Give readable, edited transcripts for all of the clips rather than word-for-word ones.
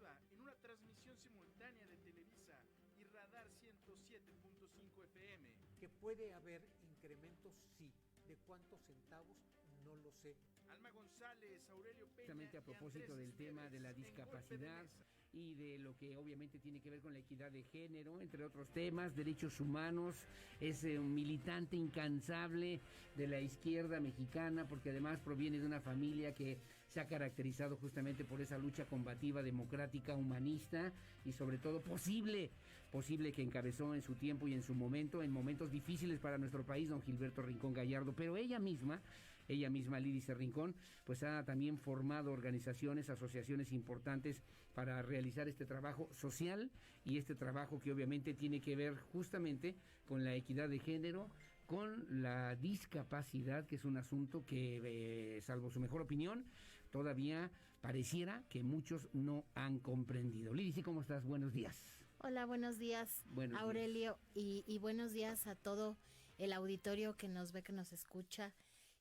Deportiva en una transmisión simultánea de Televisa y Radar 107.5 FM. Que puede haber incrementos, sí. ¿De cuántos centavos? No lo sé. Alma González, Aurelio Peña. Justamente a propósito del tema de la discapacidad y de lo que obviamente tiene que ver con la equidad de género, entre otros temas, derechos humanos, es un militante incansable de la izquierda mexicana, porque además proviene de una familia que se ha caracterizado justamente por esa lucha combativa, democrática, humanista y sobre todo posible que encabezó en su tiempo y en su momento, en momentos difíciles para nuestro país, don Gilberto Rincón Gallardo. Pero ella misma, Lídice Rincón, pues ha también formado organizaciones, asociaciones importantes para realizar este trabajo social y este trabajo que obviamente tiene que ver justamente con la equidad de género, con la discapacidad, que es un asunto que, salvo su mejor opinión, todavía pareciera que muchos no han comprendido. Lídice, ¿cómo estás? Buenos días. Hola, buenos días, Aurelio, y buenos días a todo el auditorio que nos ve, que nos escucha.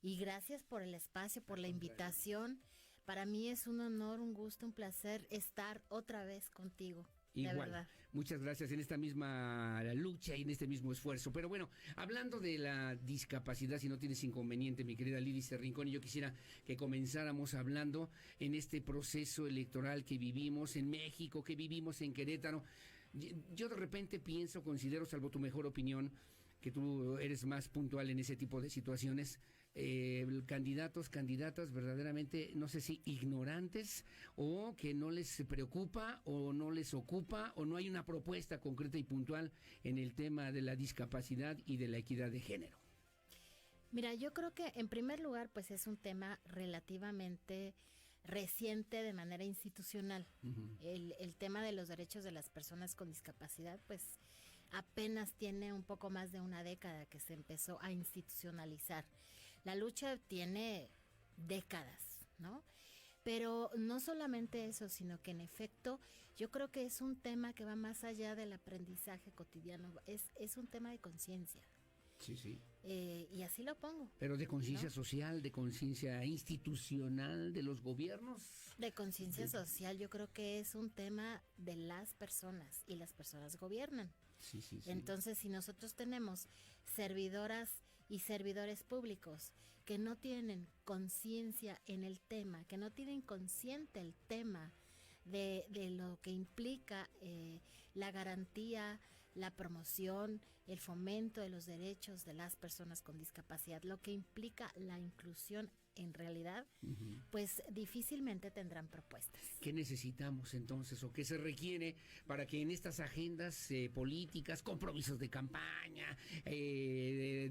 Y gracias por el espacio, por la invitación. Para mí es un honor, un gusto, un placer estar otra vez contigo. Igual, de verdad. Muchas gracias en esta misma lucha y en este mismo esfuerzo. Pero bueno, hablando de la discapacidad, si no tienes inconveniente, mi querida Lídice Rincón, yo quisiera que comenzáramos hablando en este proceso electoral que vivimos en México, que vivimos en Querétaro. Yo de repente considero, salvo tu mejor opinión, que tú eres más puntual en ese tipo de situaciones, candidatas verdaderamente, no sé si ignorantes, o que no les preocupa o no les ocupa, o no hay una propuesta concreta y puntual en el tema de la discapacidad y de la equidad de género. Mira, yo creo que en primer lugar pues es un tema relativamente reciente de manera institucional. Uh-huh. El tema de los derechos de las personas con discapacidad pues apenas tiene un poco más de una década que se empezó a institucionalizar. La lucha tiene décadas, ¿no? Pero no solamente eso, sino que en efecto yo creo que es un tema que va más allá del aprendizaje cotidiano, es un tema de conciencia. Sí, sí. Y así lo pongo. Pero de conciencia, ¿no?, social, de conciencia institucional de los gobiernos. De conciencia social, yo creo que es un tema de las personas, y las personas gobiernan. Sí, sí, sí. Entonces, si nosotros tenemos servidoras y servidores públicos que no tienen conciencia en el tema, que no tienen consciente el tema de lo que implica la garantía, la promoción, el fomento de los derechos de las personas con discapacidad, lo que implica la inclusión en realidad, uh-huh, pues difícilmente tendrán propuestas. ¿Qué necesitamos entonces o qué se requiere para que en estas agendas políticas, compromisos de campaña,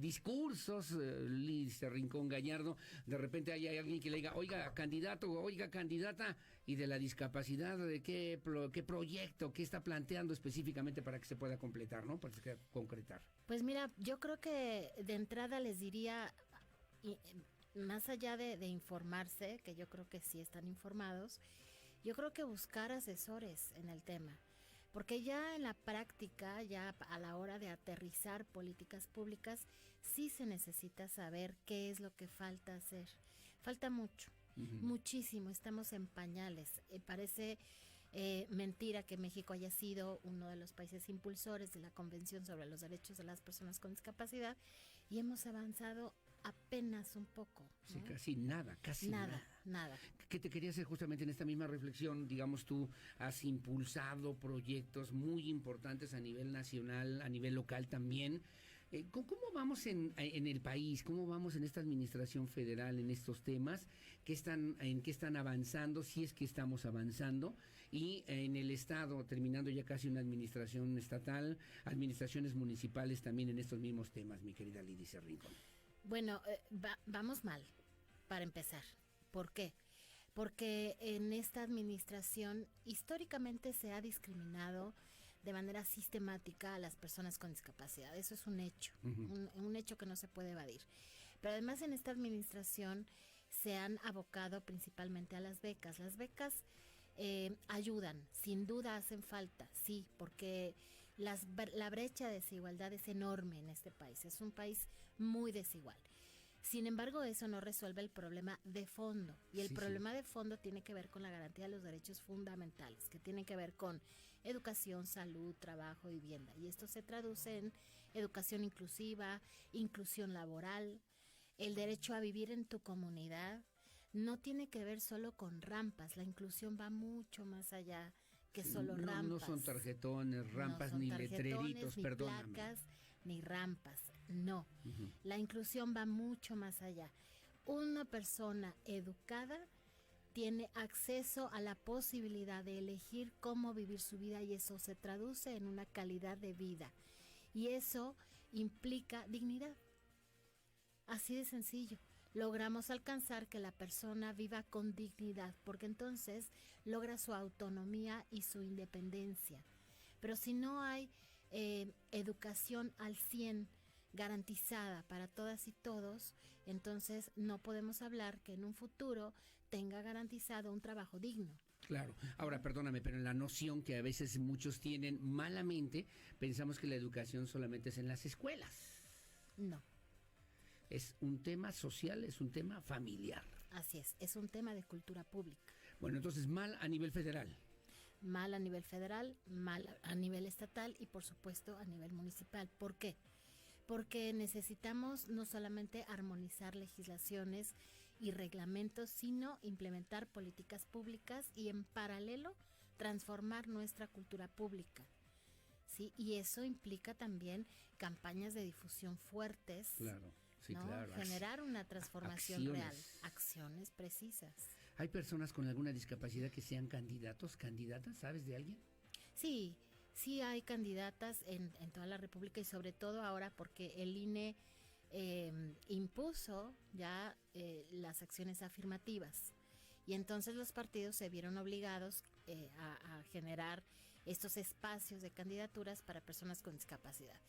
discursos, Lídice Rincón Gallardo, de repente haya alguien que le diga, oiga candidato, oiga candidata, y de la discapacidad, de qué proyecto, qué está planteando específicamente para que se pueda completar, ¿no? Para que se pueda concretar? Pues mira, yo creo que de entrada les diría, más allá de informarse, que yo creo que sí están informados, yo creo que buscar asesores en el tema, porque ya en la práctica, ya a la hora de aterrizar políticas públicas, sí se necesita saber qué es lo que falta hacer. Falta mucho, uh-huh, muchísimo, estamos en pañales. Parece mentira que México haya sido uno de los países impulsores de la Convención sobre los Derechos de las Personas con Discapacidad y hemos avanzado apenas un poco, ¿no? Sí, casi nada. ¿Qué te quería hacer justamente en esta misma reflexión? Digamos, tú has impulsado proyectos muy importantes a nivel nacional, a nivel local también. ¿Cómo vamos en el país? ¿Cómo vamos en esta administración federal en estos temas? ¿En qué están avanzando? Si es que estamos avanzando. Y en el Estado, terminando ya casi una administración estatal, administraciones municipales también en estos mismos temas, mi querida Lídice Rincón. Bueno, vamos mal, para empezar. ¿Por qué? Porque en esta administración históricamente se ha discriminado de manera sistemática a las personas con discapacidad. Eso es un hecho, uh-huh, un hecho que no se puede evadir. Pero además en esta administración se han abocado principalmente a las becas. Las becas ayudan, sin duda hacen falta, sí, porque la brecha de desigualdad es enorme en este país, es un país muy desigual. Sin embargo, eso no resuelve el problema de fondo. Y el Sí, problema de fondo tiene que ver con la garantía de los derechos fundamentales, que tienen que ver con educación, salud, trabajo, vivienda. Y esto se traduce en educación inclusiva, inclusión laboral, el derecho a vivir en tu comunidad. No tiene que ver solo con rampas, la inclusión va mucho más allá que solo no, rampas. no son tarjetones, rampas, No son ni tarjetones, letreritos, ni perdóname. placas, ni rampas, no. Ujú. La inclusión va mucho más allá. Una persona educada tiene acceso a la posibilidad de elegir cómo vivir su vida y eso se traduce en una calidad de vida. Y eso implica dignidad. Así de sencillo. Logramos alcanzar que la persona viva con dignidad, porque entonces logra su autonomía y su independencia. Pero si no hay educación al 100 garantizada para todas y todos, entonces no podemos hablar que en un futuro tenga garantizado un trabajo digno. Claro. Ahora, perdóname, pero en la noción que a veces muchos tienen malamente, pensamos que la educación solamente es en las escuelas. No, Es un tema social, es un tema familiar. así es un tema de cultura pública. Bueno, entonces mal a nivel federal. Mal a nivel federal, mal a nivel estatal y por supuesto a nivel municipal. ¿Por qué? Porque necesitamos no solamente armonizar legislaciones y reglamentos, sino implementar políticas públicas y en paralelo transformar nuestra cultura pública. ¿Sí? Y eso implica también campañas de difusión fuertes, Claro, sí, ¿no? claro. Generar una transformación acciones. real, acciones precisas. ¿Hay personas con alguna discapacidad que sean candidatos, candidatas? ¿Sabes de alguien? Sí, sí hay candidatas en toda la República y sobre todo ahora porque el INE impuso ya las acciones afirmativas y entonces los partidos se vieron obligados a generar estos espacios de candidaturas para personas con discapacidad.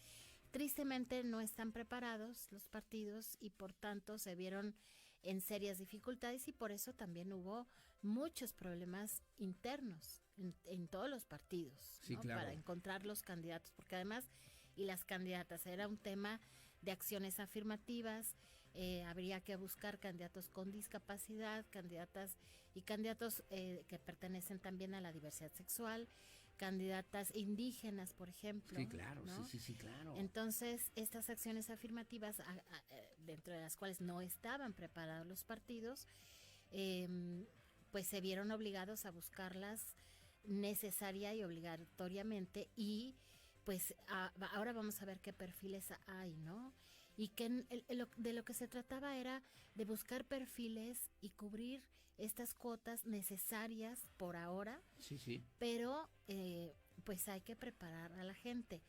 Tristemente no están preparados los partidos y por tanto se vieron en serias dificultades y por eso también hubo muchos problemas internos en todos los partidos, Sí, ¿no? claro. Para encontrar los candidatos, porque además y las candidatas era un tema de acciones afirmativas, habría que buscar candidatos con discapacidad, candidatas y candidatos que pertenecen también a la diversidad sexual, candidatas indígenas, por ejemplo. Sí, claro, ¿no? sí, claro. Entonces, estas acciones afirmativas, dentro de las cuales no estaban preparados los partidos, pues se vieron obligados a buscarlas necesaria y obligatoriamente y pues ahora vamos a ver qué perfiles hay, ¿no? Y que de lo que se trataba era de buscar perfiles y cubrir estas cuotas necesarias por ahora, Sí. pero pues hay que preparar a la gente.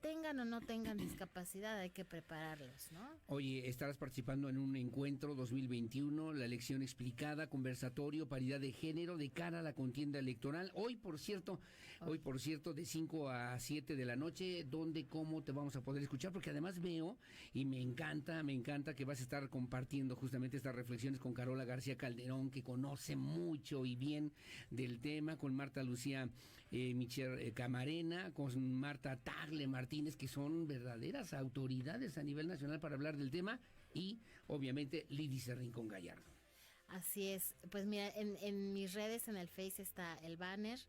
Tengan o no tengan discapacidad, hay que prepararlos, ¿no? Oye, estarás participando en un encuentro 2021, la elección explicada, conversatorio, paridad de género de cara a la contienda electoral. Hoy, por cierto, de 5 a 7 de la noche, ¿dónde, cómo te vamos a poder escuchar? Porque además veo, y me encanta que vas a estar compartiendo justamente estas reflexiones con Carola García Calderón, que conoce mucho y bien del tema, con Marta Lucía Micher Camarena, con Marta Tagle Martínez, que son verdaderas autoridades a nivel nacional para hablar del tema, y obviamente Lídice Rincón Gallardo. Así es, pues mira, en mis redes, en el Face está el banner,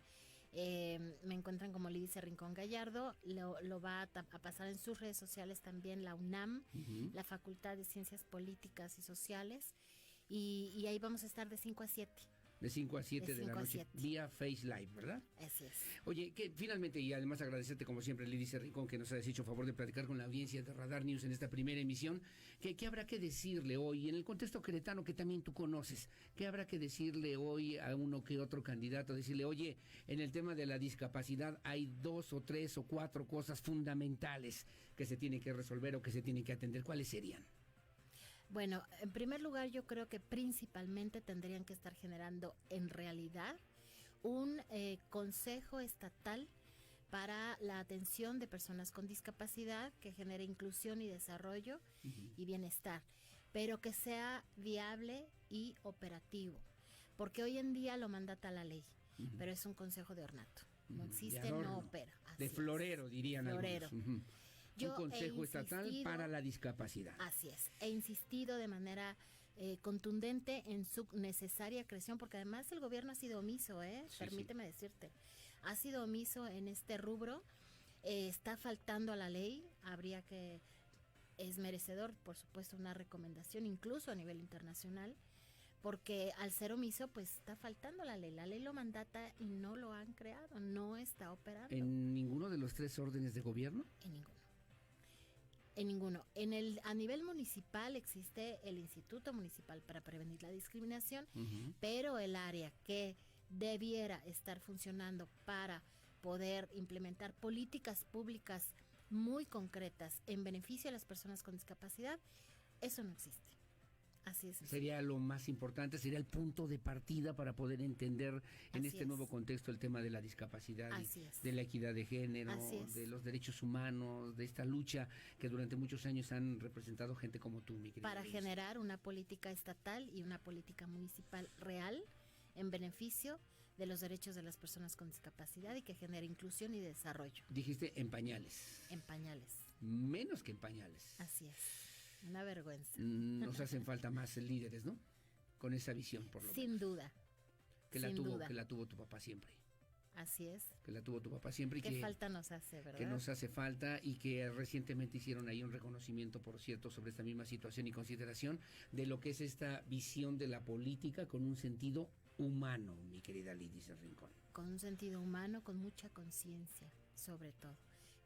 me encuentran como Lídice Rincón Gallardo, lo va a pasar en sus redes sociales también la UNAM, la Facultad de Ciencias Políticas y Sociales, y ahí vamos a estar de 5 a 7. De 5 a 7 de la 5 a noche, 7. vía Face Live, ¿verdad? Así es. Oye, que finalmente, y además agradecerte como siempre, Lídice Rincón, que nos has hecho favor de platicar con la audiencia de Radar News en esta primera emisión, ¿qué habrá que decirle hoy, en el contexto queretano que también tú conoces, qué habrá que decirle hoy a uno que otro candidato? Decirle, oye, en el tema de la discapacidad hay 2 o 3 o 4 cosas fundamentales que se tienen que resolver o que se tienen que atender. ¿Cuáles serían? Bueno, en primer lugar yo creo que principalmente tendrían que estar generando en realidad un consejo estatal para la atención de personas con discapacidad que genere inclusión y desarrollo y bienestar, pero que sea viable y operativo, porque hoy en día lo mandata la ley, pero es un consejo de ornato, no existe, no opera. De florero, dirían florero. algunos. Un consejo estatal para la discapacidad. Así es. He insistido de manera contundente en su necesaria creación, porque además el gobierno ha sido omiso, Sí, permíteme decirte, ha sido omiso en este rubro, está faltando a la ley, es merecedor, por supuesto, una recomendación, incluso a nivel internacional, porque al ser omiso, pues está faltando la ley lo mandata y no lo han creado, no está operando. ¿En ninguno de los 3 órdenes de gobierno? En ninguno. En ninguno. A nivel municipal existe el Instituto Municipal para Prevenir la Discriminación, pero el área que debiera estar funcionando para poder implementar políticas públicas muy concretas en beneficio de las personas con discapacidad, eso no existe. Así es. Sería lo más importante, sería el punto de partida para poder entender en Así este es. nuevo contexto el tema de la discapacidad, Así es. de la equidad de género, Así es. de los derechos humanos, de esta lucha que durante muchos años han representado gente como tú, mi querida Para Liz. generar una política estatal y una política municipal real en beneficio de los derechos de las personas con discapacidad y que genere inclusión y desarrollo Dijiste en pañales, en pañales. menos que en pañales. Así es. Una vergüenza. Nos hacen falta más líderes, ¿no? Con esa visión, por lo menos. Sin duda. Que la sin tuvo, duda. que la tuvo tu papá siempre. Así es. Que la tuvo tu papá siempre y ¿Qué que falta nos hace, verdad? que nos hace falta y que recientemente hicieron ahí un reconocimiento, por cierto, sobre esta misma situación y consideración de lo que es esta visión de la política con un sentido humano, mi querida Lidice Rincón. Con un sentido humano, con mucha conciencia, sobre todo,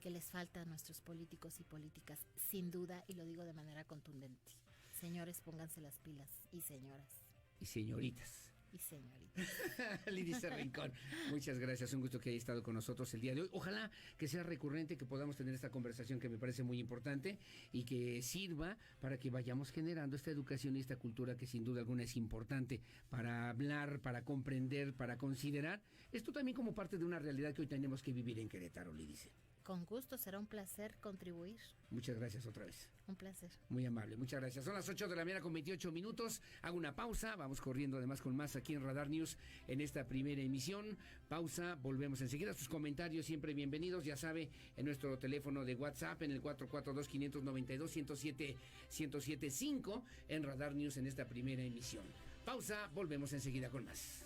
que les falta a nuestros políticos y políticas, sin duda, y lo digo de manera contundente. Señores, pónganse las pilas, y señoras, Y señoritas. y señoritas. Lidice Rincón, muchas gracias, un gusto que haya estado con nosotros el día de hoy. Ojalá que sea recurrente, que podamos tener esta conversación que me parece muy importante y que sirva para que vayamos generando esta educación y esta cultura que sin duda alguna es importante para hablar, para comprender, para considerar. Esto también como parte de una realidad que hoy tenemos que vivir en Querétaro, Lidice. Con gusto, será un placer contribuir. Muchas gracias otra vez. Un placer. Muy amable, muchas gracias. Son las 8 de la mañana con 28 minutos. Hago una pausa, vamos corriendo además con más aquí en Radar News en esta primera emisión. Pausa, volvemos enseguida. Sus comentarios siempre bienvenidos, ya sabe, en nuestro teléfono de WhatsApp en el 442-592-1075 en Radar News en esta primera emisión. Pausa, volvemos enseguida con más.